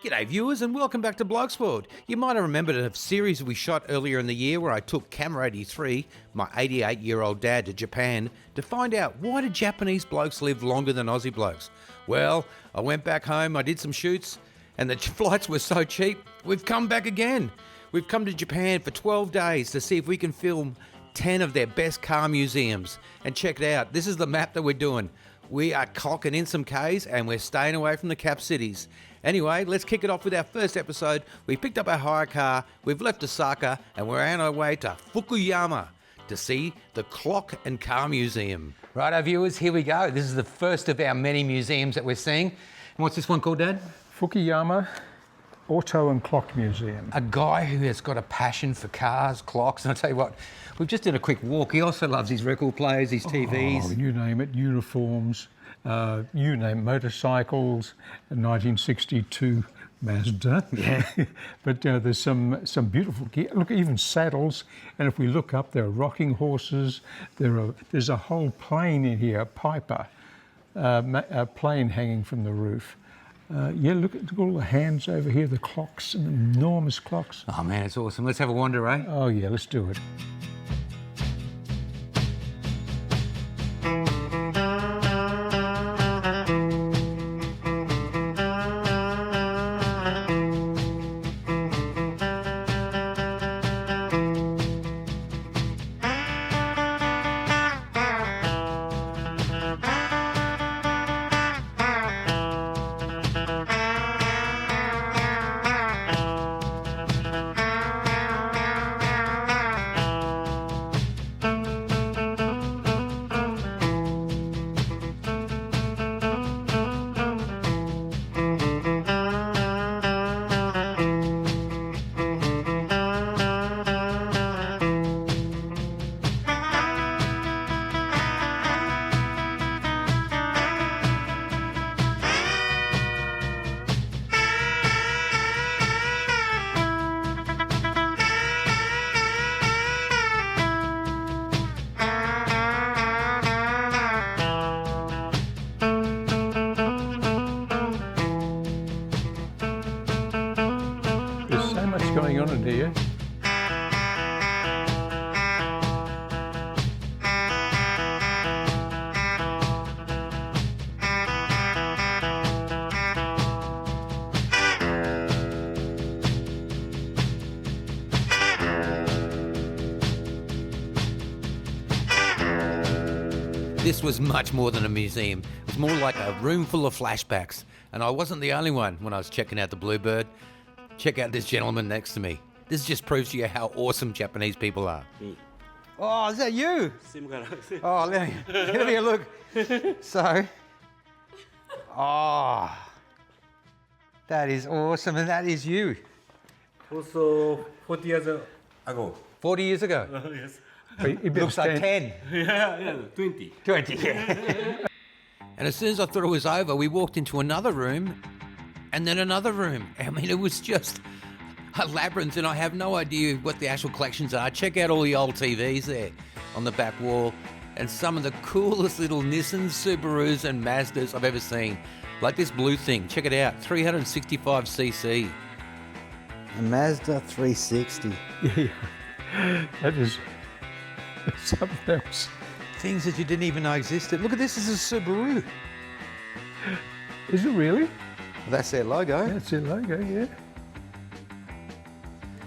G'day viewers and welcome back to BLOKESWORLD. You might have remembered a series we shot earlier in the year where I took Camera 83, my 88-year-old dad, to Japan to find out why do Japanese blokes live longer than Aussie blokes. Well, I went back home, I did some shoots, and the flights were so cheap, we've come back again. We've come to Japan for 12 days to see if we can film 10 of their best car museums. And check it out, this is the map that we're doing. We are clocking in some Ks and we're staying away from the cap cities. Anyway, let's kick it off with our first episode. We picked up our hire car, we've left Osaka, and we're on our way to Fukuyama to see the Clock and Car Museum. Right, our viewers, here we go. This is the first of our many museums that we're seeing. And what's this one called, Dad? Fukuyama Auto and Clock Museum. A guy who has got a passion for cars, clocks, and I'll tell you what, we've just did a quick walk. He also loves his record players, his TVs. Oh, you name it, uniforms, you name motorcycles, a 1962 Mazda. Yeah. But there's some beautiful, look, even saddles. And if we look up, there are rocking horses. There's a whole plane in here, a Piper, a plane hanging from the roof. Yeah, look at all the hands over here, the clocks, and enormous clocks. Oh man, it's awesome. Let's have a wander, eh? Oh yeah, let's do it. Going on in here. This was much more than a museum. It was more like a room full of flashbacks. And I wasn't the only one when I was checking out the Bluebird. Check out this gentleman next to me. This just proves to you how awesome Japanese people are. Oh, is that you? Oh, let me look. So, that is awesome, and that is you. Also, 40 years ago. 40 years ago? Yes. It looks like 10. Yeah, 20. 20, yeah. And as soon as I thought it was over, we walked into another room, and then another room. I mean, it was just a labyrinth, and I have no idea what the actual collections are. Check out all the old TVs there on the back wall, and some of the coolest little Nissans, Subarus, and Mazdas I've ever seen. Like this blue thing, check it out, 365cc. A Mazda 360. Yeah, that is something else. Things that you didn't even know existed. Look at this, this is a Subaru. Is it really? That's their logo. That's their logo, yeah.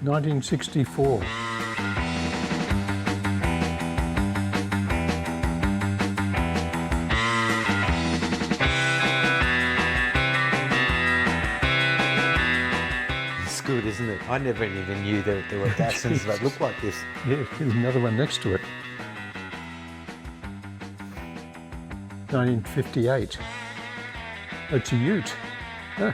1964. It's good, isn't it? I never even knew that there were Datsuns that look like this. Yeah, there's another one next to it. 1958. It's a Ute. Huh.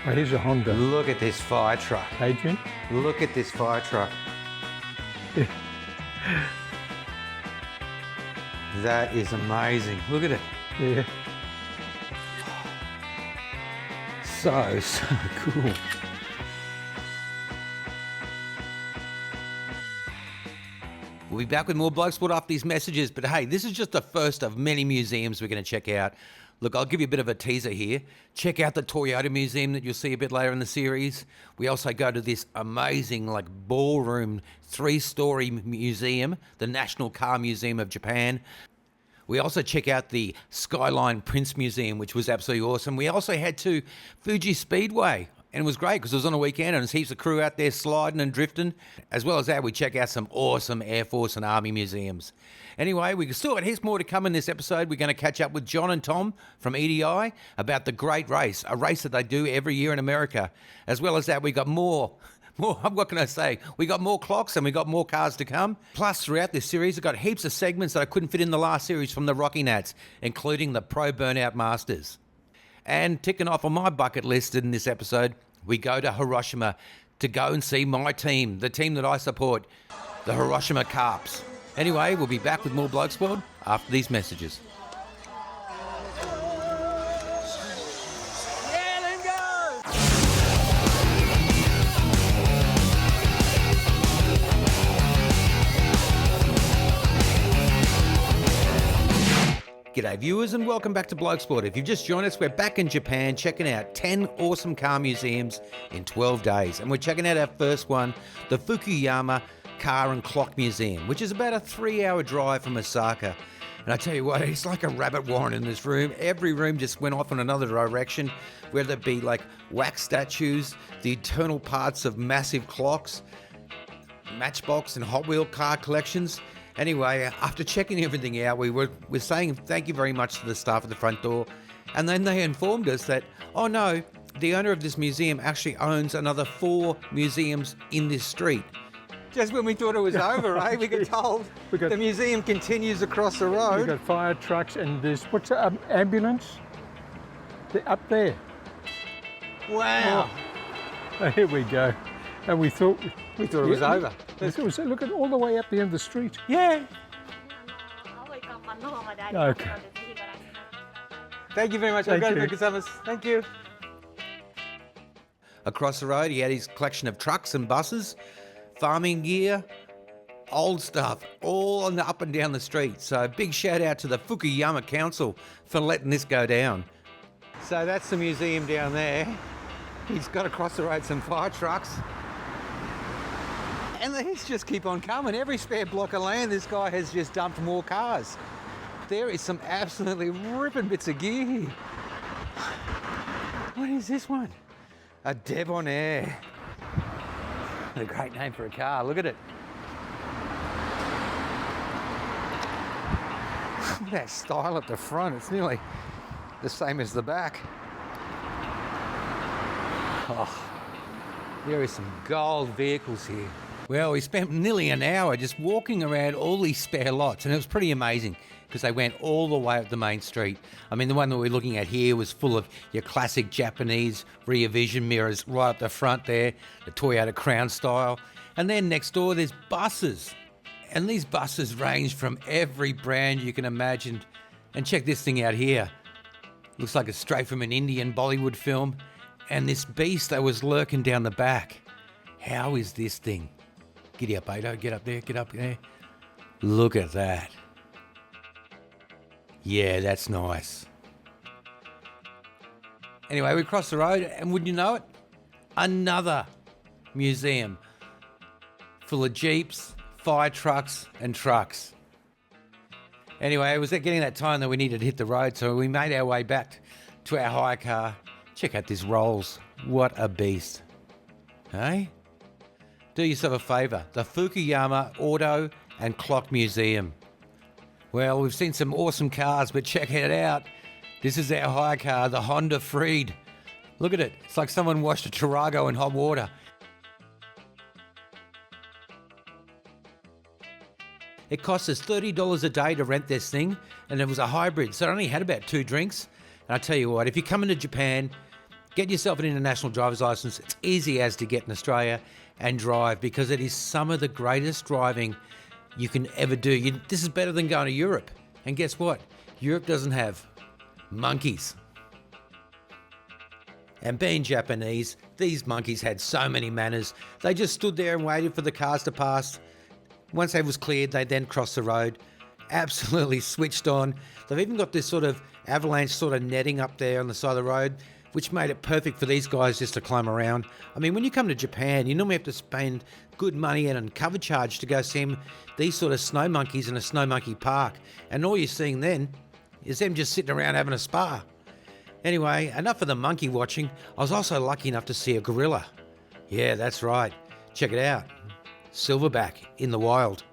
Oh, here's a Honda. Look at this fire truck. Adrian? Look at this fire truck. Yeah. That is amazing. Look at it. Yeah. So cool. We'll be back with more BLOKESWORLD after these messages, but hey, this is just the first of many museums we're going to check out. Look, I'll give you a bit of a teaser here. Check out the Toyota Museum that you'll see a bit later in the series. We also go to this amazing ballroom 3-story museum, the National Car Museum of Japan. We also check out the Skyline Prince Museum, which was absolutely awesome. We also head to Fuji Speedway, and it was great because it was on a weekend and there's heaps of crew out there sliding and drifting. As well as that, we check out some awesome Air Force and Army museums. Anyway, we still got heaps more to come in this episode. We're going to catch up with John and Tom from EDI about the great race, a race that they do every year in America. As well as that, we got more, what can I say? We got more clocks and we got more cars to come. Plus, throughout this series, I've got heaps of segments that I couldn't fit in the last series from the Rocky Nats, including the Pro Burnout Masters. And ticking off on my bucket list in this episode, we go to Hiroshima to go and see my team, the team that I support, the Hiroshima Carps. Anyway, we'll be back with more Blokes World after these messages. G'day viewers and welcome back to Blokesport. If you've just joined us, we're back in Japan checking out 10 awesome car museums in 12 days. And we're checking out our first one, the Fukuyama Car and Clock Museum, which is about a 3-hour drive from Osaka. And I tell you what, it's like a rabbit warren in this room. Every room just went off in another direction, whether it be wax statues, the internal parts of massive clocks, Matchbox and Hot Wheel car collections. Anyway, after checking everything out, we're saying thank you very much to the staff at the front door. And then they informed us that, oh no, the owner of this museum actually owns another 4 museums in this street. Just when we thought it was over, eh? We got told the museum continues across the road. We've got fire trucks and there's, what's an ambulance? They're up there. Wow. Oh, here we go. And we thought it was over. Look at all the way up the end of the street. Yeah. Okay. Thank you very much. Thank you. Across the road, he had his collection of trucks and buses, farming gear, old stuff, all on the up and down the street. So big shout out to the Fukuyama Council for letting this go down. So that's the museum down there. He's got across the road some fire trucks. And the hits just keep on coming. Every spare block of land, this guy has just dumped more cars. There is some absolutely ripping bits of gear here. What is this one? A Debonair. What a great name for a car. Look at it. Look at that style at the front. It's nearly the same as the back. Oh, there is some gold vehicles here. Well, we spent nearly an hour just walking around all these spare lots, and it was pretty amazing because they went all the way up the main street. I mean, the one that we're looking at here was full of your classic Japanese rear vision mirrors right up the front there, the Toyota Crown style. And then next door, there's buses. And these buses range from every brand you can imagine. And check this thing out here. Looks like it's straight from an Indian Bollywood film. And this beast that was lurking down the back. How is this thing? Giddy up, Ado. Get up there, get up there. Look at that. Yeah, that's nice. Anyway, we crossed the road, and wouldn't you know it? Another museum full of Jeeps, fire trucks, and trucks. Anyway, it was getting that time that we needed to hit the road, so we made our way back to our hire car. Check out this Rolls. What a beast. Hey? Do yourself a favour, the Fukuyama Auto and Clock Museum. Well, we've seen some awesome cars, but check it out. This is our hire car, the Honda Freed. Look at it. It's like someone washed a Tarago in hot water. It cost us $30 a day to rent this thing, and it was a hybrid, so it only had about 2 drinks. And I tell you what, if you come into Japan, get yourself an international driver's license. It's easy as to get in Australia and drive because it is some of the greatest driving you can ever do. This is better than going to Europe. And guess what? Europe doesn't have monkeys. And being Japanese, these monkeys had so many manners. They just stood there and waited for the cars to pass. Once they was cleared, they then crossed the road absolutely switched on. They've even got this sort of avalanche sort of netting up there on the side of the road, which made it perfect for these guys just to climb around. I mean, when you come to Japan, you normally have to spend good money and cover charge to go see these sort of snow monkeys in a snow monkey park. And all you're seeing then is them just sitting around having a spa. Anyway, enough of the monkey watching. I was also lucky enough to see a gorilla. Yeah, that's right. Check it out. Silverback in the wild.